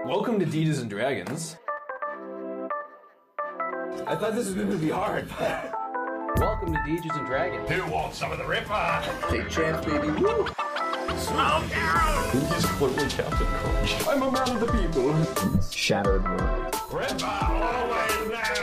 Welcome to Deges Dragons. I thought this was going to be hard. Welcome to Deges Dragons. Who wants some of the ripper? Take chance, baby. Woo! Slow down! He's clearly Captain Crunch. I'm a man of the people. Shattered world. Ripper always knows!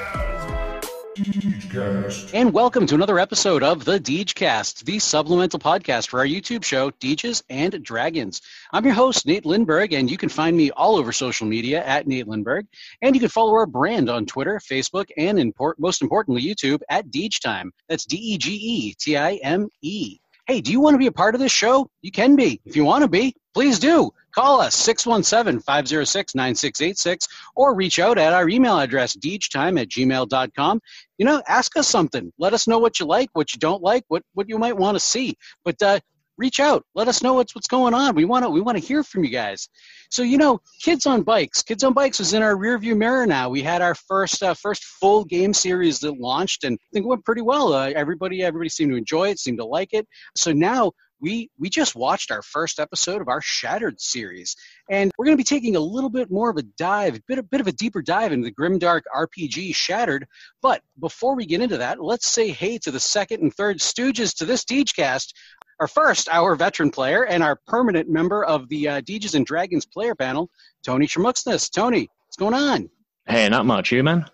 Degecast. And welcome to another episode of the Degecast, the supplemental podcast for our YouTube show, Deges and Dragons. I'm your host, Nate Lindberg, and you can find me all over social media at Nate Lindberg. And you can follow our brand on Twitter, Facebook, and most importantly, YouTube at Degetime. That's Degetime. Hey, do you want to be a part of this show? You can be. If you want to be, please do. Call us, 617-506-9686, or reach out at our email address, degetime@gmail.com. You know, ask us something. Let us know what you like, what you don't like, what you might want to see. But reach out. Let us know what's going on. We want to hear from you guys. So, you know, Kids on Bikes. Kids on Bikes is in our rearview mirror now. We had our first full game series that launched, and I think it went pretty well. Everybody seemed to enjoy it, seemed to like it. So now we just watched our first episode of our Shattered series, and we're going to be taking a little bit more of a dive, a bit of a deeper dive into the grimdark RPG Shattered. But before we get into that, let's say hey to the second and third stooges to this Degecast. Our veteran player and our permanent member of the Deges and Dragons player panel, Tony Tremuxness. Tony, what's going on? Hey, not much, you, man?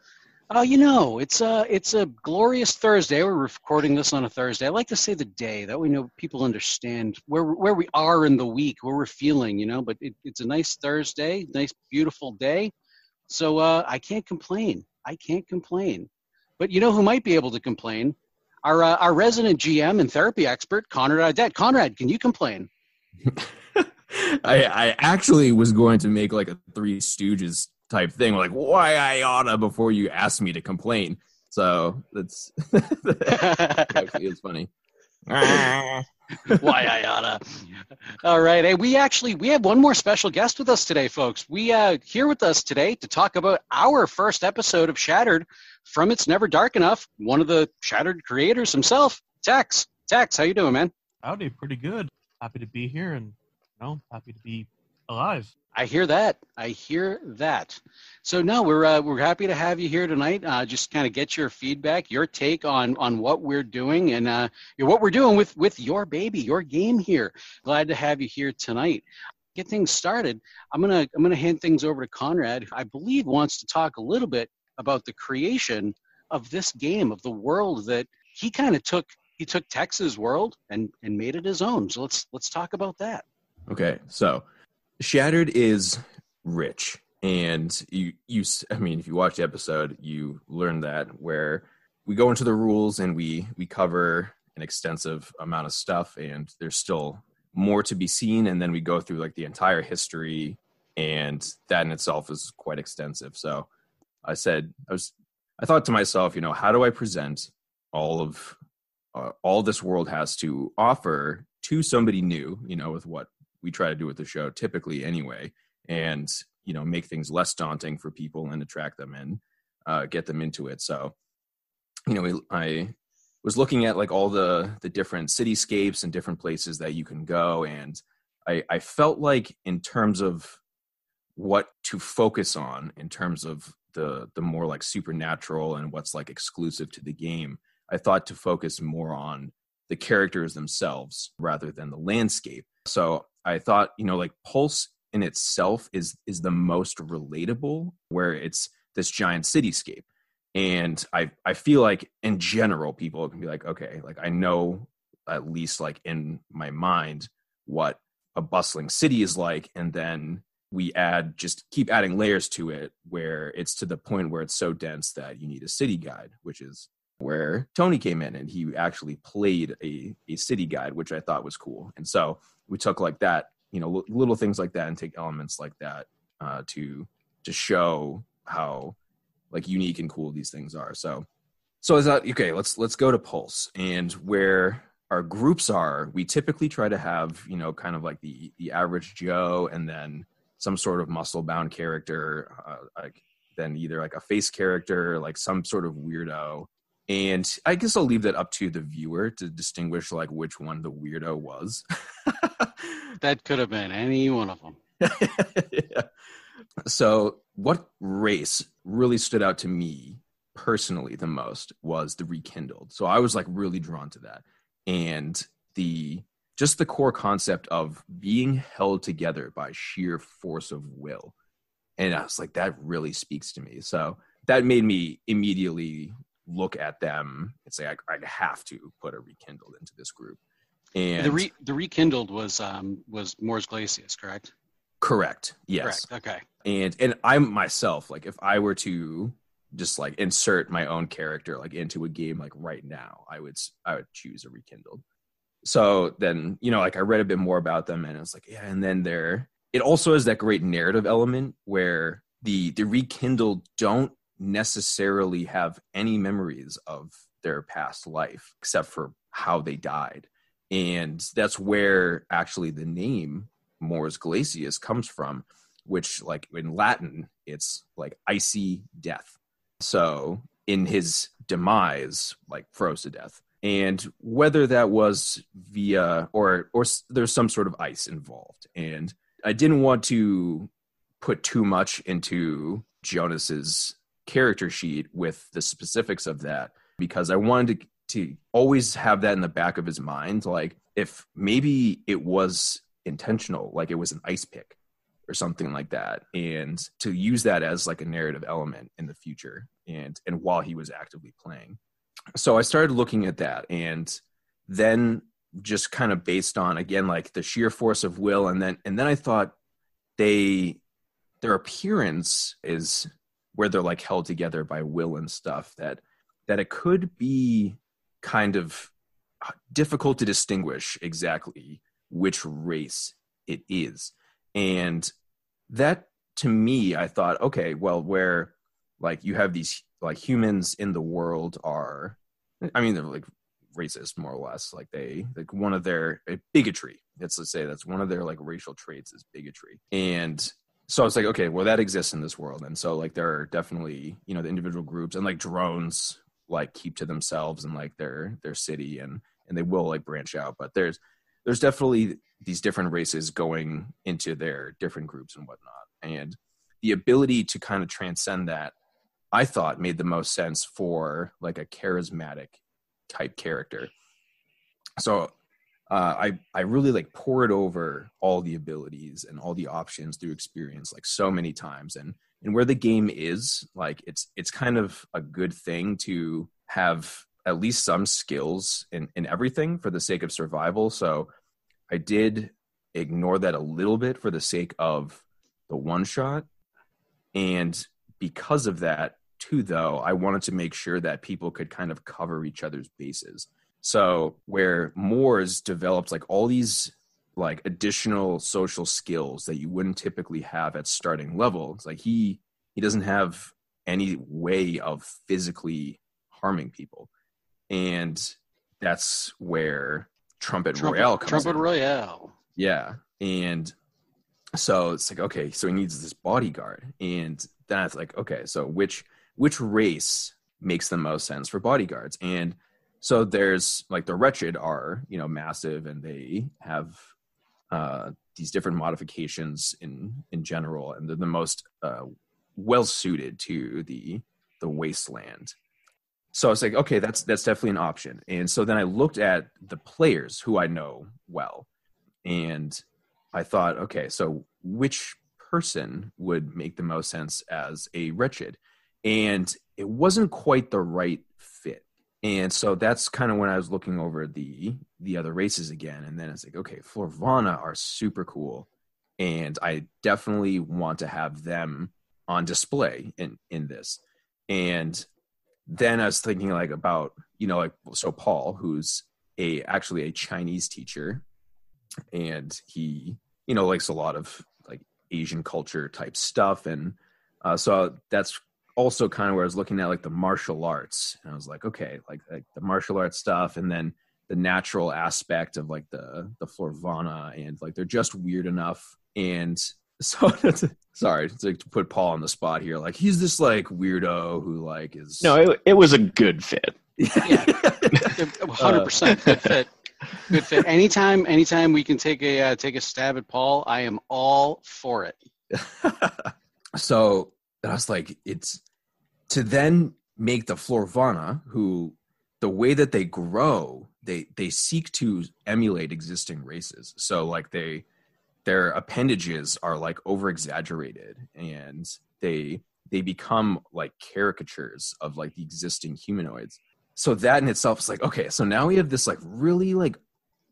You know, it's a glorious Thursday. We're recording this on a Thursday. I like to say the day. That way, people understand where we are in the week, where we're feeling, you know. But it's a nice Thursday, nice, beautiful day. So I can't complain. But you know who might be able to complain? Our resident GM and therapy expert, Conrad. Conrad, can you complain? I actually was going to make like a Three Stooges type thing, like why I oughta before you asked me to complain. So that's actually is funny. Why I oughta. All right. Hey, we have one more special guest with us today, folks. We here with us today to talk about our first episode of Shattered from It's Never Dark Enough. One of the Shattered creators himself, Tex. Tex, how you doing, man? Howdy, pretty good. Happy to be here and happy to be alive. I hear that. So no, we're happy to have you here tonight. Just kind of get your feedback, your take on what we're doing and what we're doing with your baby, your game here. Glad to have you here tonight. Get things started. I'm gonna hand things over to Conrad, who I believe wants to talk a little bit about the creation of this game, of the world that he kind of took. He took Tex's world and made it his own. So let's talk about that. Okay, so Shattered is rich, and if you watch the episode, you learn that, where we go into the rules and we cover an extensive amount of stuff, and there's still more to be seen, and then we go through like the entire history, and that in itself is quite extensive. So I thought to myself, you know, how do I present all this world has to offer to somebody new, you know, with what we try to do with the show typically anyway, and, you know, make things less daunting for people and attract them and get them into it. So, you know, I was looking at like all the different cityscapes and different places that you can go. And I felt like in terms of what to focus on, in terms of the more like supernatural and what's like exclusive to the game, I thought to focus more on the characters themselves rather than the landscape. So I thought, you know, like Pulse in itself is the most relatable, where it's this giant cityscape. And I feel like in general, people can be like, okay, like I know at least like in my mind what a bustling city is like. And then we keep adding layers to it, where it's to the point where it's so dense that you need a city guide, which is where Tony came in, and he actually played a city guide, which I thought was cool. And so we took like that, you know, little things like that and take elements like that to show how like unique and cool these things are. So I thought, okay, let's go to Pulse, and where our groups are, we typically try to have, you know, kind of like the average Joe, and then some sort of muscle-bound character, like then either like a face character, like some sort of weirdo. And I guess I'll leave that up to the viewer to distinguish like which one the weirdo was. That could have been any one of them. Yeah. So what race really stood out to me personally the most was the Rekindled. So I was like really drawn to that. And just the core concept of being held together by sheer force of will. And I was like, that really speaks to me. So that made me immediately look at them and say, I have to put a Rekindled into this group. And the Rekindled was Mors Glacius, correct? Correct. Yes. Correct. Okay. And I myself, like if I were to just like insert my own character like into a game like right now, I would choose a Rekindled. So then, like I read a bit more about them and it's like, yeah, and then it also has that great narrative element where the Rekindled don't necessarily have any memories of their past life except for how they died. And that's where actually the name Mors Glacius comes from, which like in Latin, it's like icy death. So in his demise, like froze to death. And whether that was via or there's some sort of ice involved. And I didn't want to put too much into Jonas's character sheet with the specifics of that because I wanted to always have that in the back of his mind. Like if maybe it was intentional, like it was an ice pick or something like that. And to use that as like a narrative element in the future and while he was actively playing. So I started looking at that and then just kind of based on, again, like the sheer force of will. And then I thought their appearance is where they're like held together by will and stuff that it could be kind of difficult to distinguish exactly which race it is. And that to me, I thought, okay, well, where like you have these like humans in the world they're like racist more or less, like they like one of their bigotry, let's say that's one of their like racial traits is bigotry. And so I was like, okay, well that exists in this world. And so like there are definitely, the individual groups and like drones like keep to themselves and like their city and they will like branch out. But there's definitely these different races going into their different groups and whatnot. And the ability to kind of transcend that, I thought made the most sense for like a charismatic type character. So I really like poured over all the abilities and all the options through experience like so many times. And where the game is, like it's kind of a good thing to have at least some skills in everything for the sake of survival. So I did ignore that a little bit for the sake of the one shot. And because of that too, though, I wanted to make sure that people could kind of cover each other's bases. So where Mors develops like all these like additional social skills that you wouldn't typically have at starting level. It's like he doesn't have any way of physically harming people. And that's where Trumpet Royale comes in. Trumpet Royale. Yeah. And so it's like, okay, so he needs this bodyguard. And then it's like, okay, so which race makes the most sense for bodyguards? And so there's like the Wretched are, massive and they have these different modifications in general. And they're the most well suited to the Wasteland. So I was like, okay, that's definitely an option. And so then I looked at the players who I know well. And I thought, okay, so which person would make the most sense as a Wretched? And it wasn't quite the right fit. And so that's kind of when I was looking over the other races again. And then it's like, okay, Florvana are super cool. And I definitely want to have them on display in this. And then I was thinking like about, so Paul, who's actually a Chinese teacher, and he, likes a lot of like Asian culture type stuff. And so that's also kind of where I was looking at like the martial arts. And I was like, okay, like the martial arts stuff, and then the natural aspect of like the Florvana, and like they're just weird enough. And so sorry to put Paul on the spot here. Like he's this like weirdo who like is it was a good fit. Yeah, 100% good fit. Good fit. Anytime we can take a stab at Paul, I am all for it. So I was like, it's to then make the Florvana, who the way that they grow, they seek to emulate existing races. So like their appendages are like over exaggerated, and they become like caricatures of like the existing humanoids. So that in itself is like, okay, so now we have this like really like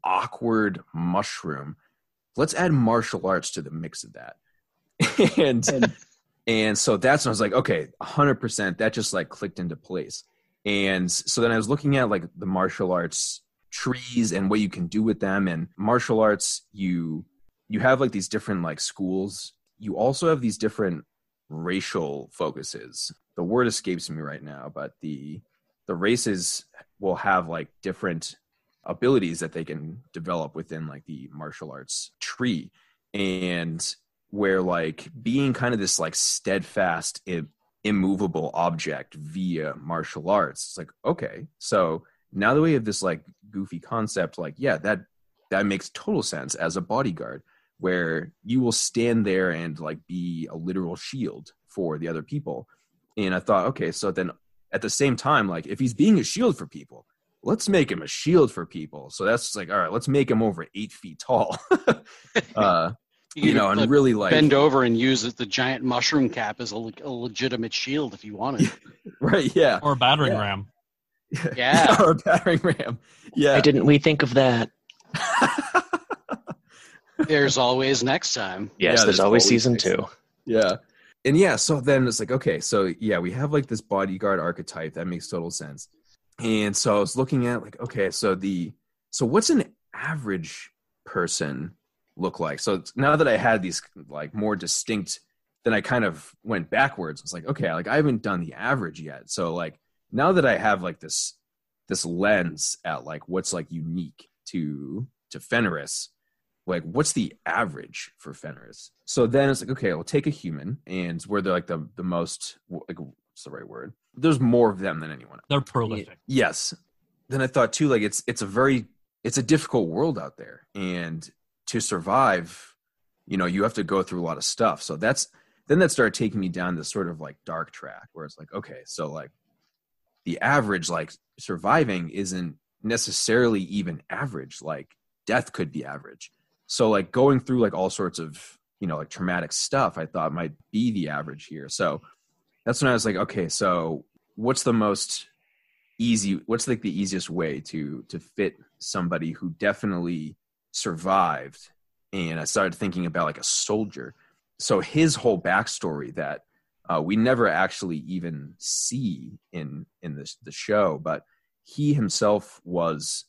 awkward mushroom. Let's add martial arts to the mix of that. and so that's when I was like, okay, 100%, that just like clicked into place. And so then I was looking at like the martial arts trees and what you can do with them. And martial arts, you have like these different like schools. You also have these different racial focuses. The word escapes me right now, but the races will have like different abilities that they can develop within like the martial arts tree. And where like being kind of this like steadfast, immovable object via martial arts, it's like, okay, so now that we have this like goofy concept, like, yeah, that makes total sense as a bodyguard, where you will stand there and like be a literal shield for the other people. And I thought, okay, so then at the same time, like if he's being a shield for people, let's make him a shield for people. So that's like, all right, let's make him over 8 feet tall. And really like bend over and use the giant mushroom cap as a legitimate shield if you wanted. Right, yeah. Or a battering ram. Yeah. Or a battering ram. Yeah. Why didn't we think of that? There's always next time. Yes, Yeah, there's always season 2. Yeah. And yeah, so then it's like, okay, so yeah, we have like this bodyguard archetype that makes total sense. And so I was looking at like, okay, so what's an average person look like? So now that I had these like more distinct, then I kind of went backwards. It's like, okay, like I haven't done the average yet. So like now that I have like this lens at like what's like unique to Fenris, like what's the average for Fenris? So then it's like, okay, I'll take a human, and where they're like the most, like, what's the right word? There's more of them than anyone else. They're prolific. Yes. Then I thought too, like it's a difficult world out there, and to survive, you have to go through a lot of stuff. So that started taking me down this sort of like dark track where it's like, okay, so like the average, like surviving isn't necessarily even average. Like death could be average. So like going through like all sorts of, like traumatic stuff, I thought might be the average here. So that's when I was like, okay, so what's like the easiest way to fit somebody who definitely survived? And I started thinking about like a soldier. So his whole backstory that we never actually even see in the show, but he himself was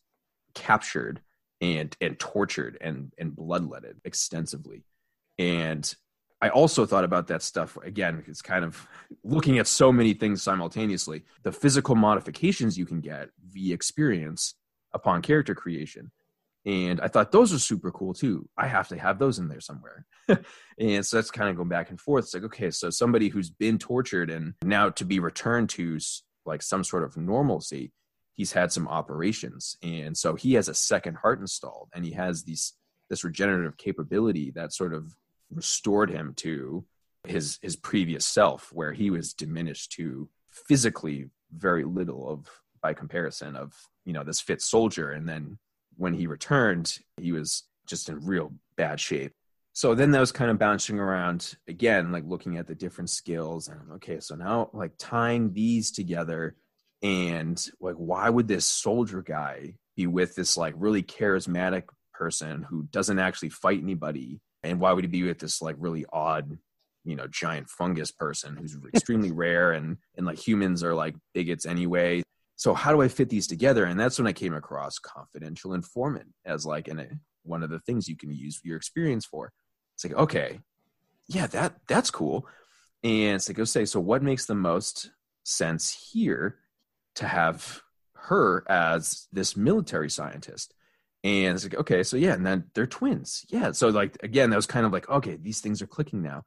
captured and tortured and bloodletted extensively. And I also thought about that stuff again. It's kind of looking at so many things simultaneously. The physical modifications you can get via experience upon character creation. And I thought those are super cool too. I have to have those in there somewhere. And so that's kind of going back and forth. It's like, okay, so somebody who's been tortured and now to be returned to like some sort of normalcy, he's had some operations. And so he has a second heart installed, and he has this regenerative capability that sort of restored him to his previous self, where he was diminished to physically very little by comparison of, this fit soldier. And then when he returned, he was just in real bad shape. So then that was kind of bouncing around again, like looking at the different skills, and okay, so now like tying these together, and like, why would this soldier guy be with this like really charismatic person who doesn't actually fight anybody? And why would he be with this like really odd, giant fungus person who's extremely rare, and like humans are like bigots anyway? So how do I fit these together? And that's when I came across confidential informant as like one of the things you can use your experience for. It's like, okay, yeah, that's cool. And it's like, okay, so what makes the most sense here to have her as this military scientist? And it's like, okay, so yeah, and then they're twins. Yeah. So like, again, that was kind of like, okay, these things are clicking now.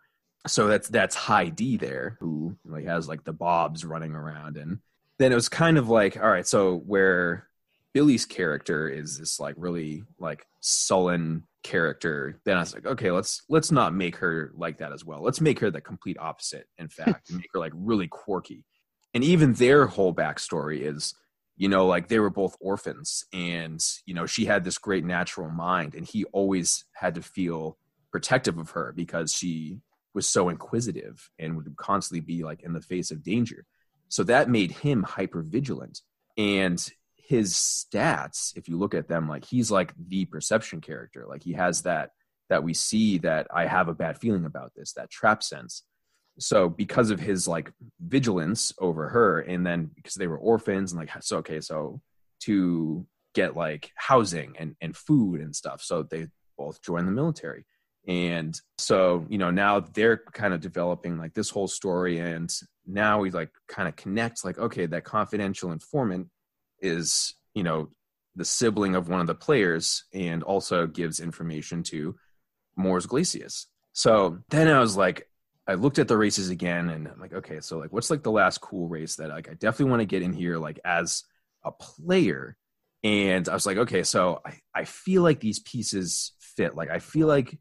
So that's High D there, who like has like the bobs running around. And then it was kind of like, all right, so where Billy's character is this like really like sullen, character, then I was like, okay, let's not make her like that as well. Let's make her the complete opposite, in fact, and make her like really quirky. And even their whole backstory is, like they were both orphans, and she had this great natural mind, and he always had to feel protective of her because she was so inquisitive and would constantly be like in the face of danger. So that made him hyper vigilant. And his stats, if you look at them, like he's like the perception character. Like he has that we see that I have a bad feeling about this, that trap sense. So because of his like vigilance over her, and then because they were orphans, and like, so to get like housing and food and stuff. So they both joined the military. And so, now they're kind of developing like this whole story. And now we like kind of connect like, okay, that confidential informant is, the sibling of one of the players, and also gives information to Mors Glacius. So then I was like, I looked at the races again, and I'm like, okay, so like, what's like the last cool race that like I definitely want to get in here like as a player? And I was like, okay, so I feel like these pieces fit. Like I feel like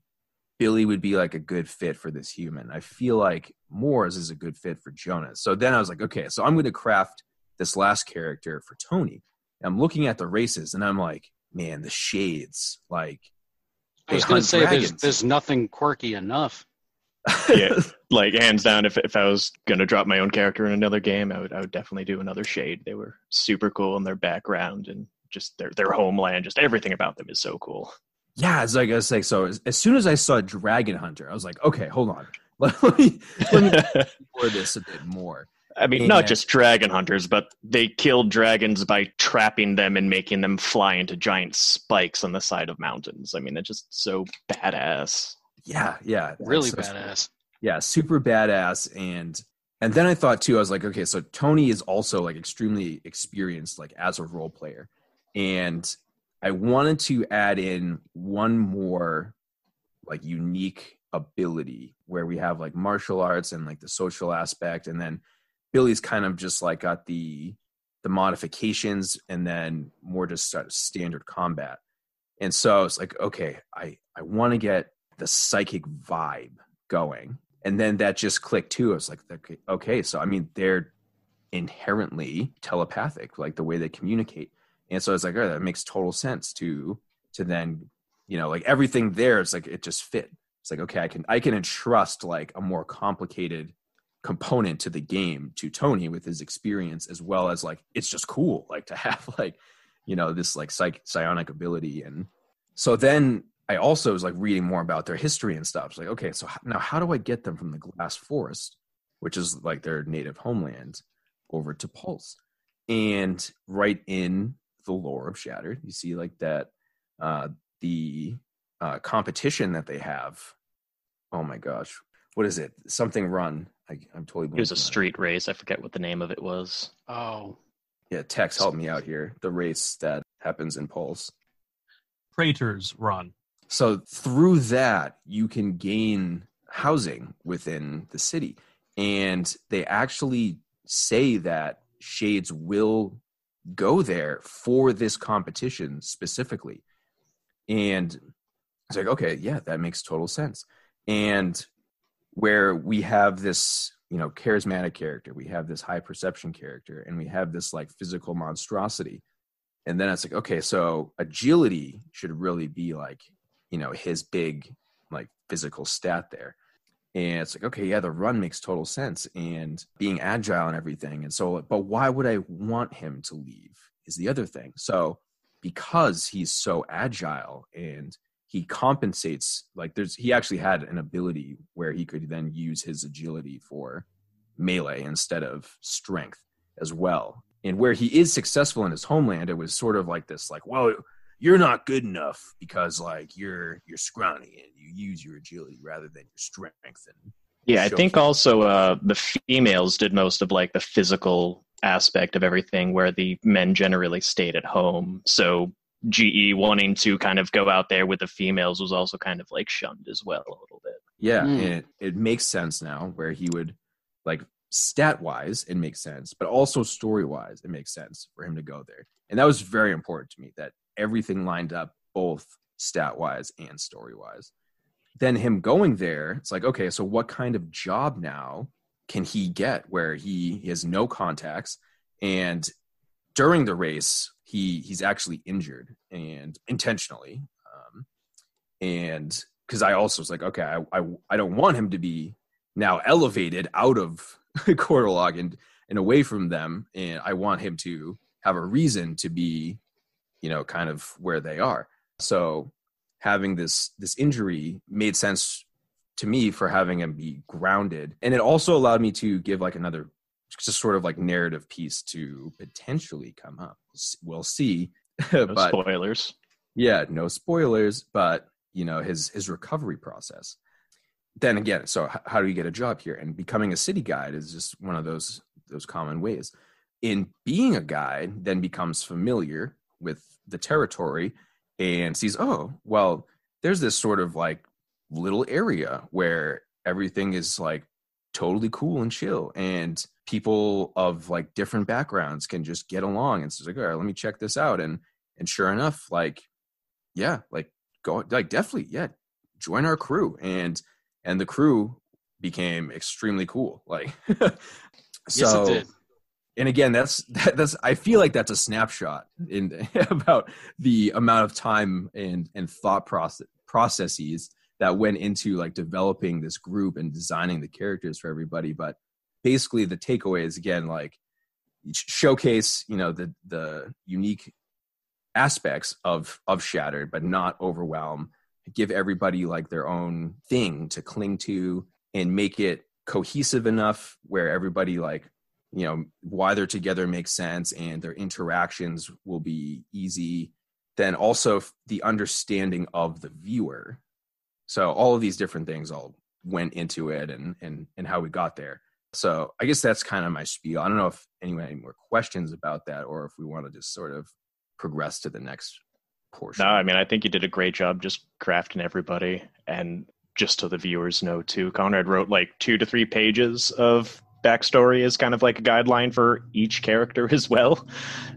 Billy would be like a good fit for this human. I feel like Mors is a good fit for Jonas. So then I was like, okay, so I'm going to craft this last character for Tony. And I'm looking at the races, and I'm like, man, the shades. Like, I was going to say there's nothing quirky enough. Yeah, like hands down, if I was going to drop my own character in another game, I would definitely do another shade. They were super cool in their background and just their homeland, just everything about them is so cool. Yeah, it's like I was like, so as soon as I saw Dragon Hunter, I was like, okay, hold on, let me explore this a bit more. I mean, not just dragon hunters, but they killed dragons by trapping them and making them fly into giant spikes on the side of mountains. I mean, it's just so badass. Yeah, really badass. Yeah, super badass. And then I thought too, I was like, okay, so Tony is also like extremely experienced, like as a role player, and I wanted to add in one more like unique ability where we have like martial arts and like the social aspect, and then Billy's kind of just like got the modifications, and then more just standard combat. And so it's like, okay, I want to get the psychic vibe going. And then that just clicked too. I was like, okay, so I mean, they're inherently telepathic, like the way they communicate. And so it's like, oh, that makes total sense to then, like everything there, it's like, it just fit. It's like, okay, I can entrust like a more complicated component to the game to Tony with his experience, as well as like, it's just cool, like to have like, this like psionic ability. And so then I also was like reading more about their history and stuff. It's like, okay, so now how do I get them from the Glass Forest, which is like their native homeland, over to Pulse? And right in the lore of Shattered, you see like that the competition that they have. Oh my gosh, what is it? Something Run. I'm totally. It was a street race. I forget what the name of it was. Oh, yeah. Tex, help me out here. The race that happens in Pulse. Praetors Run. So through that, you can gain housing within the city, and they actually say that Shades will go there for this competition specifically. And it's like, okay, yeah, that makes total sense. And where we have this, charismatic character, we have this high perception character, and we have this like physical monstrosity. And then it's like, okay, so agility should really be like, his big like physical stat there. And it's like, okay, yeah, the run makes total sense, and being agile and everything. And so, but why would I want him to leave is the other thing. So because he's so agile and he compensates, like he actually had an ability where he could then use his agility for melee instead of strength as well. And where he is successful in his homeland, it was sort of like this, like, well, you're not good enough because like you're scrawny and you use your agility rather than your strength. And yeah, I think also the females did most of like the physical aspect of everything, where the men generally stayed at home. So GE wanting to kind of go out there with the females was also kind of like shunned as well a little bit. Yeah, and it makes sense now where he would, like, stat-wise, it makes sense, but also story-wise, it makes sense for him to go there. And that was very important to me, that everything lined up both stat-wise and story-wise. Then him going there, it's like, okay, so what kind of job now can he get where he has no contacts, and during the race he's actually injured and intentionally, and because I also was like, okay, I don't want him to be now elevated out of Quarterlog and away from them, and I want him to have a reason to be, kind of where they are. So having this injury made sense to me for having him be grounded. And it also allowed me to give like another just sort of like narrative piece to potentially come up. We'll see. No spoilers. Yeah, no spoilers, but his recovery process. Then again, so how do you get a job here? And becoming a city guide is just one of those common ways. In being a guide, then becomes familiar with the territory and sees, oh, well, there's this sort of like little area where everything is like totally cool and chill, and people of like different backgrounds can just get along. And so it's like, all right, let me check this out. And sure enough, like, yeah, like go, like definitely, yeah, join our crew. And the crew became extremely cool. Like, so, yes, it did. And again, that's I feel like that's a snapshot in about the amount of time and thought processes that went into like developing this group and designing the characters for everybody. But basically the takeaway is, again, like showcase, the unique aspects of Shattered, but not overwhelm. Give everybody like their own thing to cling to and make it cohesive enough where everybody like, why they're together makes sense and their interactions will be easy. Then also the understanding of the viewer. So all of these different things all went into it and how we got there. So I guess that's kind of my spiel. I don't know if anyone had any more questions about that or if we want to just sort of progress to the next portion. No, I mean, I think you did a great job just crafting everybody. And just so the viewers know too, Conrad wrote like 2 to 3 pages of backstory as kind of like a guideline for each character as well.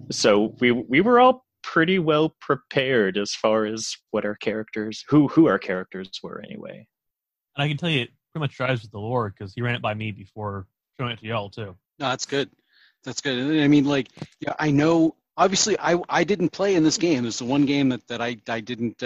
So we were all pretty well prepared as far as what our characters, who our characters were anyway. And I can tell you, it pretty much drives with the lore because he ran it by me before showing it to y'all too. No, that's good. That's good. I mean, like, yeah, I know. Obviously, I didn't play in this game. It's the one game that I didn't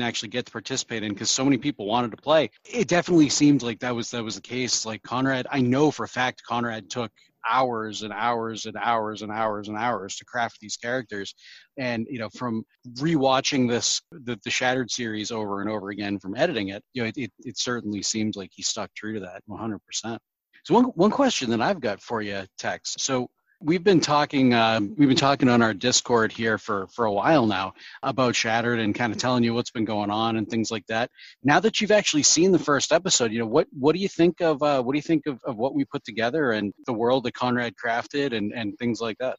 actually get to participate in because so many people wanted to play. It definitely seemed like that was the case. Like Conrad, I know for a fact Conrad took hours and hours and hours and hours and hours to craft these characters. And from rewatching the Shattered series over and over again, from editing it, it certainly seems like he stuck true to that 100%. So one question that I've got for you, Tex. So we've been talking on our Discord here for a while now about Shattered and kind of telling you what's been going on and things like that. Now that you've actually seen the first episode, what do you think of what we put together and the world that Conrad crafted and things like that?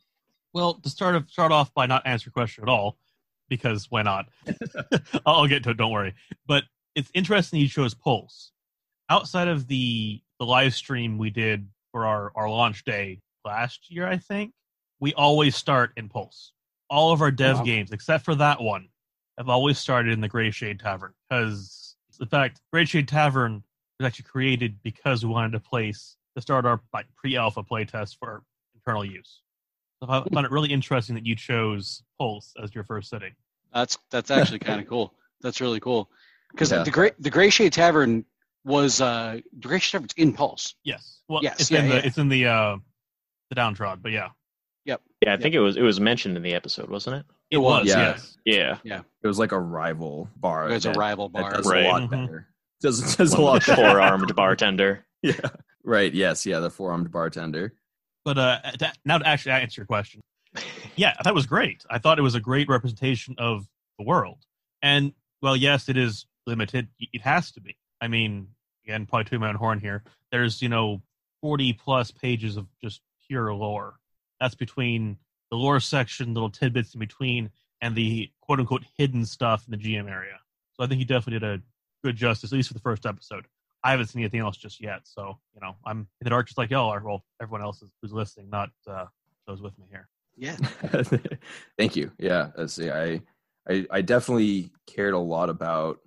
Well, to start off by not answer your question at all, because why not? I'll get to it, don't worry. But it's interesting you chose Pulse. Outside of the live stream we did for our launch day last year, I think, we always start in Pulse. All of our dev games, except for that one, have always started in the Grey Shade Tavern. Because, in fact, Grey Shade Tavern was actually created because we wanted to start our pre-alpha playtest for internal use. So I found it really interesting that you chose Pulse as your first sitting. That's actually kind of cool. That's really cool. Because the Grey Shade Tavern was the Grey Shade Tavern's in Pulse. Yes. Well, yes. It's in the downtrodden, but yeah. Yep. Yeah, I think it was mentioned in the episode, wasn't it? It was, yeah. yes. Yeah. Yeah. It was like a rival bar. It's a rival bar. That does Right. a lot better. Does a lot better. 4-armed bartender. Yeah. Right. Yes. Yeah. The 4-armed bartender. But now to actually answer your question. Yeah, that was great. I thought it was a great representation of the world. And, well, yes, it is limited. It has to be. I mean, again, probably tooting my own horn here. There's, 40-plus pages of just pure lore. That's between the lore section, little tidbits in between, and the quote-unquote hidden stuff in the GM area. So I think you definitely did a good justice, at least for the first episode. I haven't seen anything else just yet. So, I'm in the dark just like y'all are. Well, everyone else who's listening, not those with me here. Yeah. Thank you. Yeah. I definitely cared a lot about,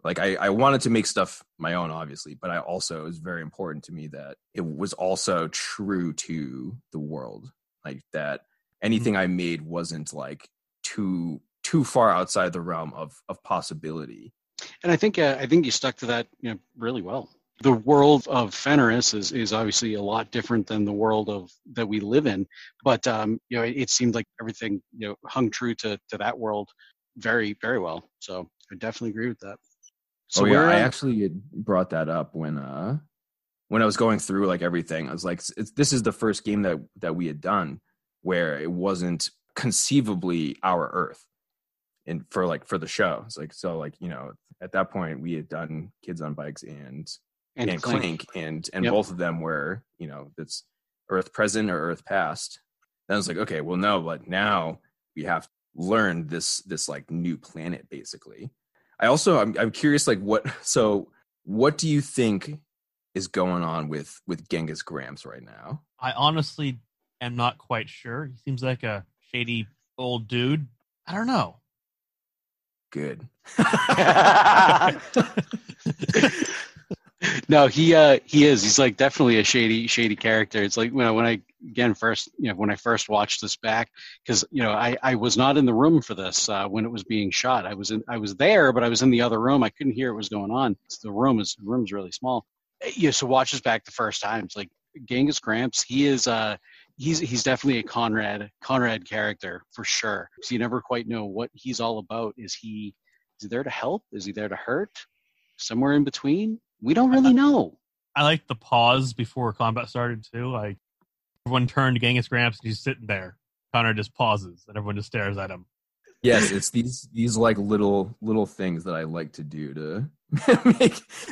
like, I wanted to make stuff my own, obviously, but I also, it was very important to me that it was also true to the world, like that anything I made wasn't like too far outside the realm of possibility. And I think you stuck to that, really well. The world of Fenris is obviously a lot different than the world that we live in, but it seemed like everything hung true to that world very, very well. So I definitely agree with that. So I actually had brought that up when I was going through like everything. I was like, this is the first game that we had done where it wasn't conceivably our Earth, and for the show. It's like, so like, at that point we had done Kids on Bikes and Clink, and yep. Both of them were, it's Earth present or Earth past. Then I was like, okay, well, no, but now we have to learn this like new planet, basically. I'm curious, like, what do you think is going on with Genghis Gramps right now? I honestly am not quite sure. He seems like a shady old dude. I don't know. Good. No, he is. He's like definitely a shady character. It's like when I first watched this back, because I was not in the room for this when it was being shot. I was there, but I was in the other room. I couldn't hear what was going on. The room's really small. So watch this back the first time. It's like Genghis Gramps. He is he's definitely a Conrad character for sure. So you never quite know what he's all about. Is he there to help? Is he there to hurt? Somewhere in between? We don't really know. I like the pause before combat started too. Like everyone turned to Genghis Gramps and he's sitting there. Connor just pauses and everyone just stares at him. Yes, it's these like little things that I like to do to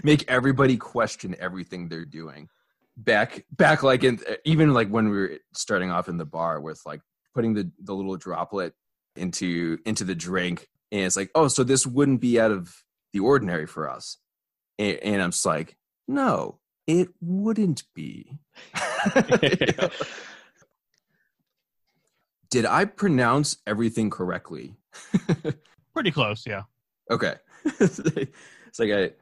make everybody question everything they're doing. Back like even like when we were starting off in the bar with like putting the little droplet into the drink, and it's like, oh, so this wouldn't be out of the ordinary for us. And I'm just like, no, it wouldn't be. Did I pronounce everything correctly? Pretty close, yeah. Okay. It's like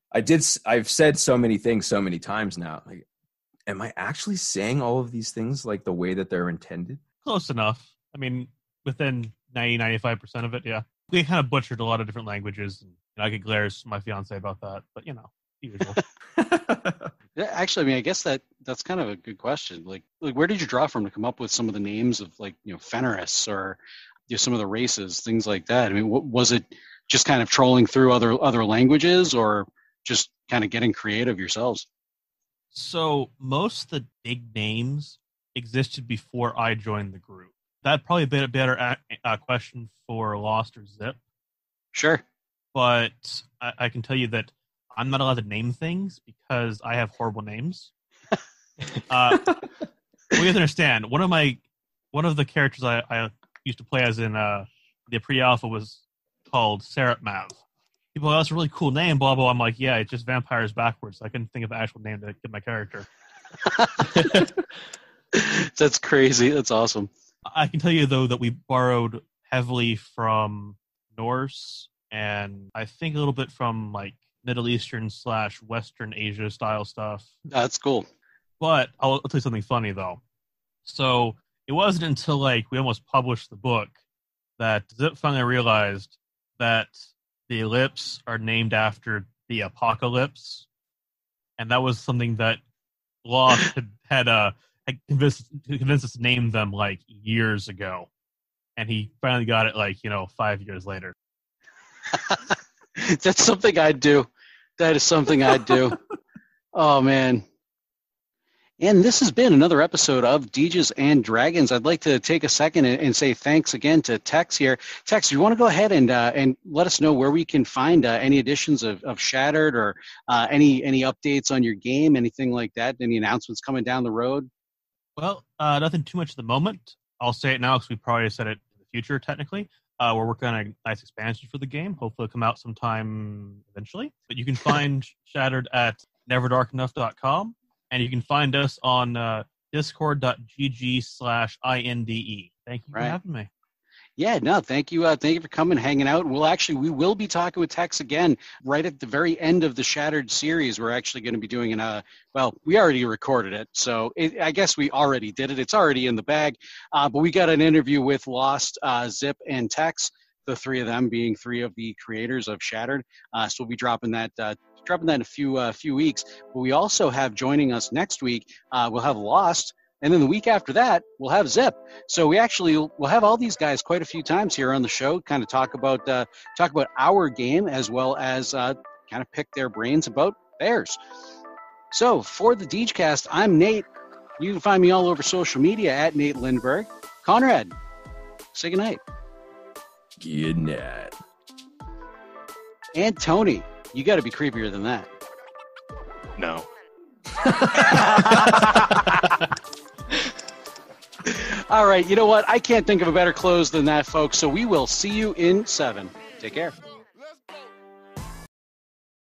I've said so many things so many times now. Like, am I actually saying all of these things like the way that they're intended? Close enough. I mean, within 95% of it, yeah. We kind of butchered a lot of different languages, and I get glares from my fiance about that, but usual. Yeah, actually, I mean, I guess that's kind of a good question. Like where did you draw from to come up with some of the names of Fenris or some of the races, things like that? I mean, was it just kind of trolling through other languages, or just kind of getting creative yourselves? So most of the big names existed before I joined the group. That'd probably be a better question for Lost or Zip. Sure. But I can tell you that I'm not allowed to name things because I have horrible names. We have to understand, one of the characters I used to play as in the pre-alpha was called Serapmav. People go, that's a really cool name, blah, blah. I'm like, yeah, it's just vampires backwards. So I couldn't think of the actual name to give my character. That's crazy. That's awesome. I can tell you, though, that we borrowed heavily from Norse and I think a little bit from like Middle Eastern / Western Asia style stuff. That's cool. But I'll tell you something funny, though. So it wasn't until like we almost published the book that Zip finally realized that the ellipse are named after the apocalypse. And that was something that Lost had convinced us to name them like years ago. And he finally got it 5 years later. That's something I'd do. That is something I'd do. Oh, man. And this has been another episode of Deges and Dragons. I'd like to take a second and say thanks again to Tex here. Tex, you want to go ahead and let us know where we can find any editions of Shattered or any updates on your game, anything like that, any announcements coming down the road? Well, nothing too much at the moment. I'll say it now because we probably said it in the future, technically. We're working on a nice expansion for the game. Hopefully it'll come out sometime eventually. But you can find Shattered at neverdarkenough.com. And you can find us on discord.gg/INDE. Thank you for having me. Yeah, no, thank you. Thank you for coming, hanging out. We will be talking with Tex again right at the very end of the Shattered series. We're actually going to be doing we already recorded it, so I guess we already did it. It's already in the bag. But we got an interview with Lost, Zip, and Tex, the three of them being three of the creators of Shattered. So we'll be dropping that in a few weeks. But we also have joining us next week. We'll have Lost. And then the week after that, we'll have Zip. So we'll have all these guys quite a few times here on the show, kind of talk about our game as well as kind of pick their brains about theirs. So for the Degecast, I'm Nate. You can find me all over social media at Nate Lindbergh. Conrad, say goodnight. Good night. And Tony, you got to be creepier than that. No. All right, you know what? I can't think of a better close than that, folks. So we will see you in 7. Take care.